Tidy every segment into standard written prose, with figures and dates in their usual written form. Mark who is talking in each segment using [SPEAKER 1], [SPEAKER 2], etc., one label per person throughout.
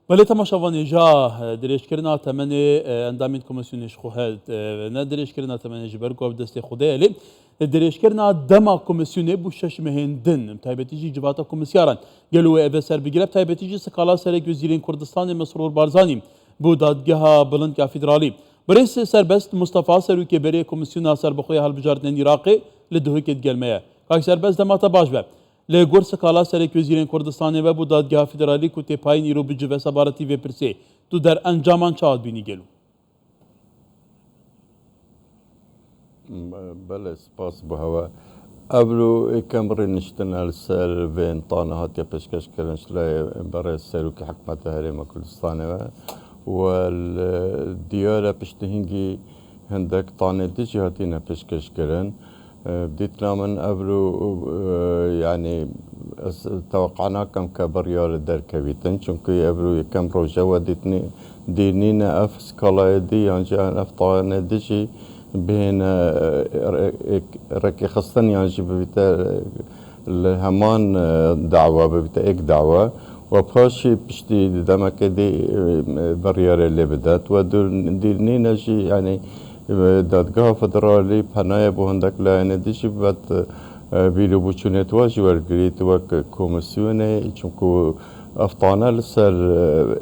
[SPEAKER 1] بله تماشاوان جا دریشکرنا تمنی اندامین کمیسیونش خوهد نه دریشکرنا تمنی جبر کو دست خوده علی دریشکرنا دما کمیسیونه بو شش مهندن تایبتیجی جواتا کمیسیاران گلو او سر بگرب تایبتیجی سکالا سر وزیرین کردستان مسرور بارزانی بو دادگاه بلند کا فدرالی برئیس سربست مصطفی سروکی بری کمیسیون سر بخوی حل بجارتن عراقی لدهوکت گلمه کاک سربست دماتا باش به لگور سکالا سرک وزیرین کردستان و بو دادگاه فدرالی کو تپای نیرو بجو سبارتی و پرسی تو در انجامان چاد بینی گلو
[SPEAKER 2] بله سپاس بهوا قبلو كامري نشتنا السال بين طانهات يبشكش كرنش لا برا سلوك حكمة هرم كردستان والديارة بشتهنجي هندك طانة ديجي هاتينا بشكش كرن بديتنا من قبلو يعني توقعنا كم كبريار الدار كبيتن چونكو قبلو كم روجا وديتني دينينا اف سكالا دي يعني اف طانة ديجي بين ركي خصني يعني ببيتا الهمان دعوة ببيتا اك دعوة وباشي بشتي دمك دي بريار اللي بدات وديرني نجي يعني دادگاه فدرالي بنايا بوهندك لا يعني ديشي بات بيلو بوچونت واجي والجريت وك كوميسيوني چونكو افطانا لسر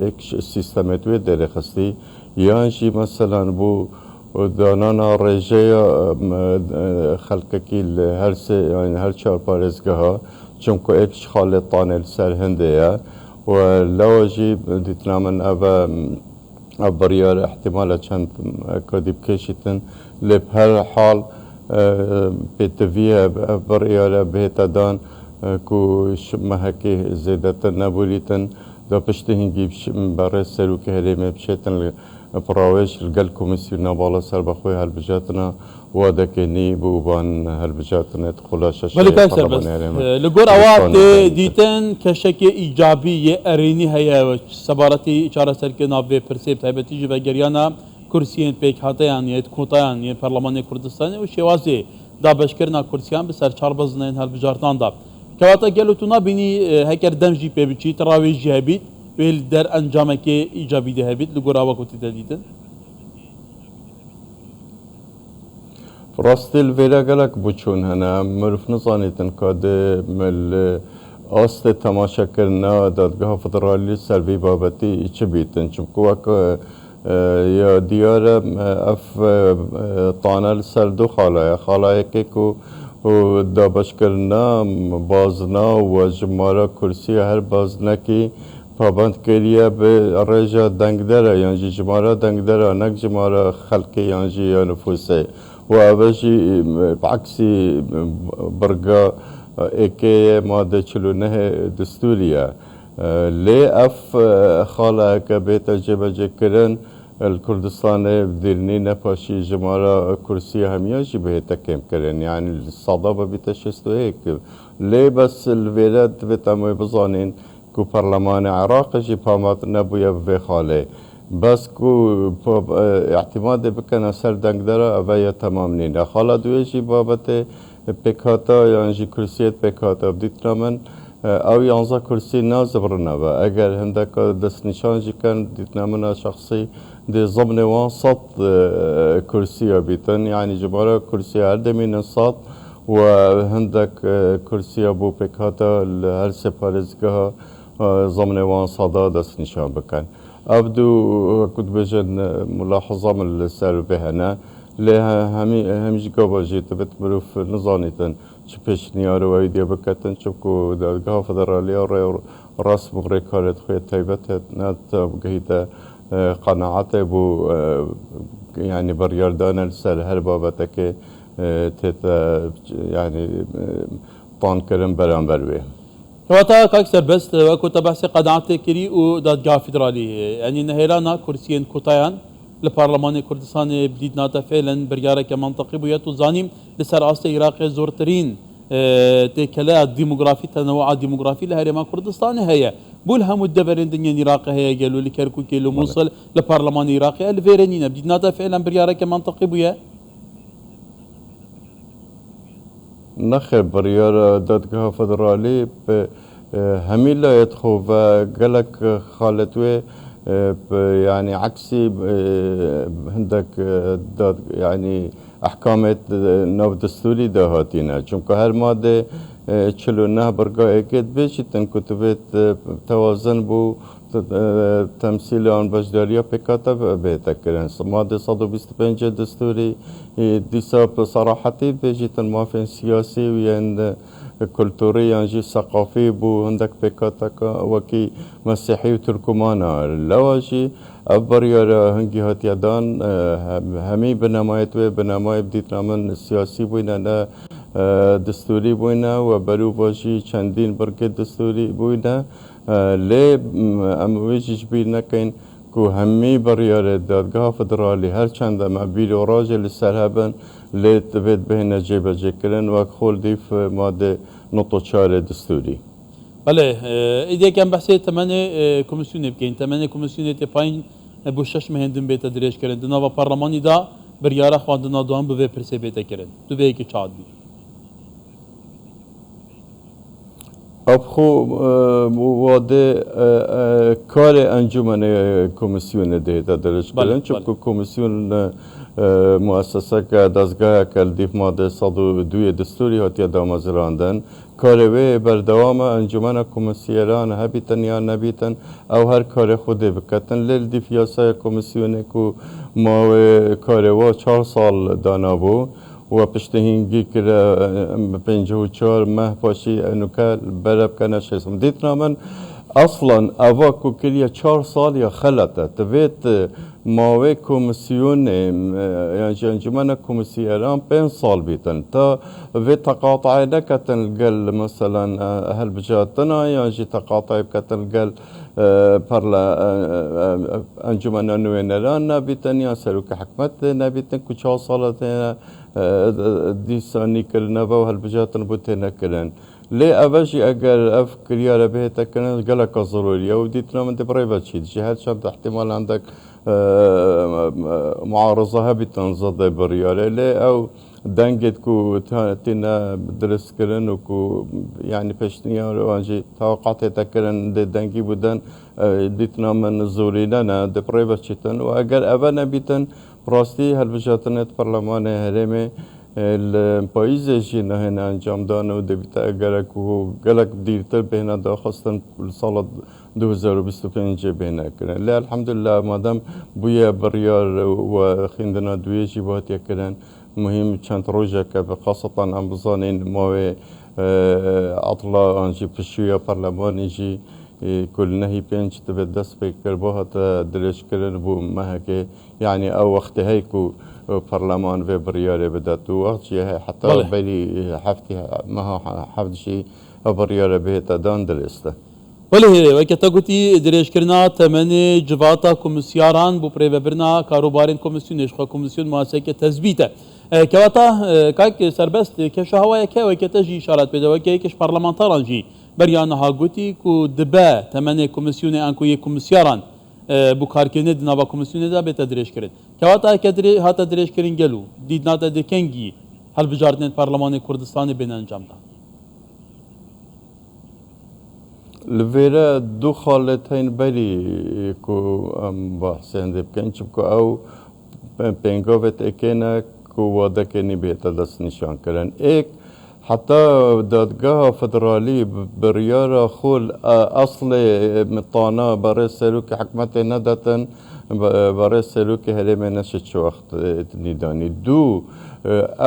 [SPEAKER 2] اك سيستمت ويدر خستي يانجي مثلا بو ودانانا رجايا خلقكي هرسي يعني هرشار بارزقها چونكو اكش خالد طاني لسر هندية ولواجي ديتنا من بريار احتمال چند كديب كشتن لبهر حال بتفيا بريار بهتا دان كو مهكي زيادة نابوليتن دا پشتهنگی برای سلوک هرمه بشتن براوش الجل كوميسيون بالا سر بخوي هالبجاتنا وادكني بوبان هالبجاتنا تخلاش الشيء
[SPEAKER 1] بس لقول اوقات ديتن كشكل ايجابي اريني هيا سبارتي اشاره سركنا في برسيب تايبتي جبا جريانا كرسيين بيك هاتيان يد كوتايان يد برلمان كردستان وشوازي دا بشكرنا كرسيان بسر چاربزنين هالبجارتان دا كواتا قالوا بيني هكر دمجي بيبتشي تراويج جهبيت بيل در انجامك ايجابي ده هبيت لقول اوقات تديتن
[SPEAKER 2] راستي الفيلا قالك بوچون هنا مرف نظانيتن كاد مل آست تماشا کرنا دادگاه فدرالی سلبی بابتی چه بیتن چونکو وک یا دیار اف طانل سر دو خالای که کو دابش کرنا بازنا و جمارا کرسی هر بازنا کی پابند کریه به رجا دنگ داره یعنی جمارا دنگ داره نک جمارا خلقی یعنی یا نفوسه و اوشی بعکسی برگا اکی ماده 49 دستوریه لی اف خاله که بیت جبجه کرن الكردستان بدرني نباشي جمارة كرسي همياجي بهتا كم كرن يعني الصدابة بتشستو هيك ليه بس الولاد بتامي بظانين كو برلمان عراق جي بامات نبويا بخاله بس كو اعتماد بكنا سر دنگدرا اويا تمامنين خاله دويجي بابت بكاتا يعني جي كرسيت بكاتا بديتنا من او يانزا كرسي نازبرنا با اگر هندك دست نشان جي كان ديتنا منا شخصي دي ضمن وسط كرسي بيتن يعني جمارة كرسي هردمين الصاد وهندك كرسي ابو بكاتا هر سفارزگاه ضمن وسطا دست نشان بكن ابدو كنت بجن ملاحظة من السر بهنا لها هميش قابا جيت بتمروف نظانيتن چپش نیارو ویدیو بکتن چپکو دادگاه فدرالی راس مغرقات خوی تایبت نت بگهیت قناعت بو يعني برياردان السر هر بابتك تتا يعني طان كرم بران بروي
[SPEAKER 1] وقتا كاكسر بس وكنت بحث قناعت كري ودادگاه فدرالي يعني نهيرانا كرسيين كوتايان لبرلمان كردستان بديدنا فعلا بريارك منطقي بوياتو زانيم لسر أصل عراق زورترين تكلا ديموغرافي تنوع ديموغرافي لهرما كردستان هي بولها مدبرين دنيا عراق هي قالوا لي كركو كيلو موصل لبرلمان العراقي الفيرنينا بديدنا فعلا بريارك منطقي بويا
[SPEAKER 2] نخر بريار دادگاه فدرالي همي لا يدخل وقالك خالتوي يعني عكسي هندك يعني احكامات نو دستوري ده هاتينا چونکه هر ماده چلو نه برگاه اکید بیشتن کتبت توازن بو تمثيل عن بجداريا بكاتا بيتكرن مادة 125 دستوري ديسا بصراحتي بيجيت الموافن سياسي وين كولتوري يعني ثقافي بو عندك بكاتا وكي مسيحي وتركمانا لواجي أبريا هنجي هاتيادان همي بنمايت بنماي بديت نامن سياسي بوينا دستوري بوينا وبرو باشي چندين بركة دستوري بوينا ليه امویجش بیر نکن که همی بریاره دادگاه فدرالی هر چند ما بیلو راجل سرهبن ليه تبید بهنا جيبه جكرن وخول ديف ماده نقطة شارع دستوري.
[SPEAKER 1] بله ایده کم بحثی تمنی کمیسیونی بکن تمنی کمیسیونی تپاین بوشش مهندم بیت درش کردن دنا و پارلمانی دا بریاره خواندنا دوام به پرسه بیت کردن تو به کی چاد بی
[SPEAKER 2] ابخو واده کار انجمن کمیسیون ده درش کردن چون کمیسیون مؤسسه که دستگاه کردیف ماده 102 دستوری هاتیه دامازراندن کاروی بردوام انجمن کمیسیران هبیتن یا نبیتن او هر کار خود بکتن لیل دی فیاسای کمیسیونه کو ما کاروا 4 سال دانا بو و پشتهینگی کرده 54 ماه پاشی انوکار برب کنه شیسم دیت نامن اصلا اوا کو کلیه 4 سال یا خلطه تویت ماوی کمیسیون يعني انجمن کمیسیران 5 سال بیتن تا وی تقاطع نکتن الجل مثلا اهل بجاتنا يعني تقاطع بکتن الجل پرلا انجمن نوینران نبیتن یا سلوک حکمت نبیتن که 4 سالت دیسانی کرنا و اهل بجاتن بوتنا کرن لي أبجي أجر أفكر يا ربيتك كان قالك ضروري أو ديتنا من تبريبات شيء جهات شرط احتمال عندك معارضة هبي تنزض بريالة لي أو دنجت كو تنا درس كرن وكو يعني بشنيا وانجي توقعت تكرن دنجي بدن ديتنا من زوري لنا دبريبات شيء وأجر أبنا بيتن براستي هالبجاتنا برلمان هرمي الپاییزشی نه انجام دانه و دبیت اگر کو گلک دیرتر بهنا داخستن سال 2025 بهنا کردن لی الحمدلله مادام بویا بریار و خیندنا دویجی باید کردن مهم چند روزه که خاصة ام بزانین ماوی اطلاع آنجی پشویا پارلمانی جی كل نهي بينش تبي دست بكر بوها درش كرن بو مهكي يعني او وقت هيكو برلمان في بريالي بدات وقت شيء حتى بلي حفتي ما هو حفظ شيء بريالي بهتا دان درسته
[SPEAKER 1] بله وقتی گویی درش کردن تمنی جواتا کمیسیاران بو پریوبرنا کاروبارین کمیسیونش خو کمیسیون مؤسسه تثبیته كواتا كاك سربست كشهوايا كا وكتجي اشارات بدا وكيكش برلمانتاران جي بريانا هاغوتي كو دبا تمني كوميسيوني انكو يي كوميسياران بو كاركينه دنابا كوميسيوني دا بتا دريش كرين كواتا كدري هاتا دريش كرين گلو ديدنا دا دكنگي هل بجاردن برلمان كردستان بين انجام دا
[SPEAKER 2] لفيرا دو خالتين بري كو بحثين دي بكنش كو او بينغوفت اكينا كو وادا كني بيتا دست نشان كرن ايك حتى دادگاه فدرالي بريارة خول اصل مطانا بري سلوك حكمت ندتن بري سلوك هلمي نشت وقت نداني دو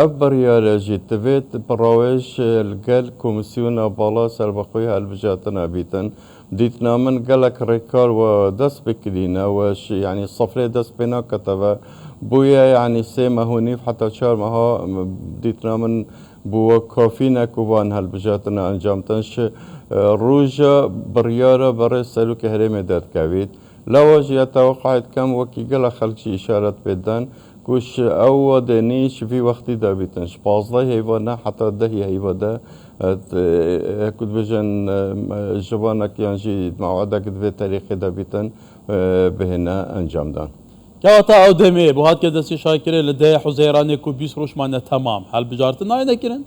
[SPEAKER 2] اف بريارة جيتفيت براوش الجل كومسيون بالا سربخويها البجاتنا بيتن ديتنا من قالك ريكار ودس بكلينا وش يعني الصفري دس بنا كتبه بويا يعني سيما هونيف حتى شهر ما هو ديتنا من بو كافينا كوبان هالبجاتنا انجام تنش روجا بريارة بري سلوك هرمي داد كابيت لواج يتوقعت كم وكي قال خلشي اشارات بدان كوش او دنيش في وقت دابيتنش بازده هيوانا حتى دهي هيوادا كنت بجن جبانك ينجي موعدك في تاريخ دابيتن بهنا انجام دان
[SPEAKER 1] كواتا او دمي بو هات كدسي شاكره لدي حزيراني كو 20 روش مانا تمام هل بجارتنا اينا كرن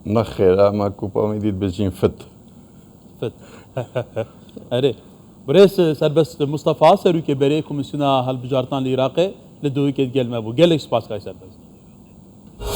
[SPEAKER 2] نخیر اما کوپا میدید بجین فت
[SPEAKER 1] فت اره بريس سربست مصطفى سروي كبري كوميسيونا هالبجارتان العراقي لدوي كيت جيل مابو جيلك سباس كاي سربست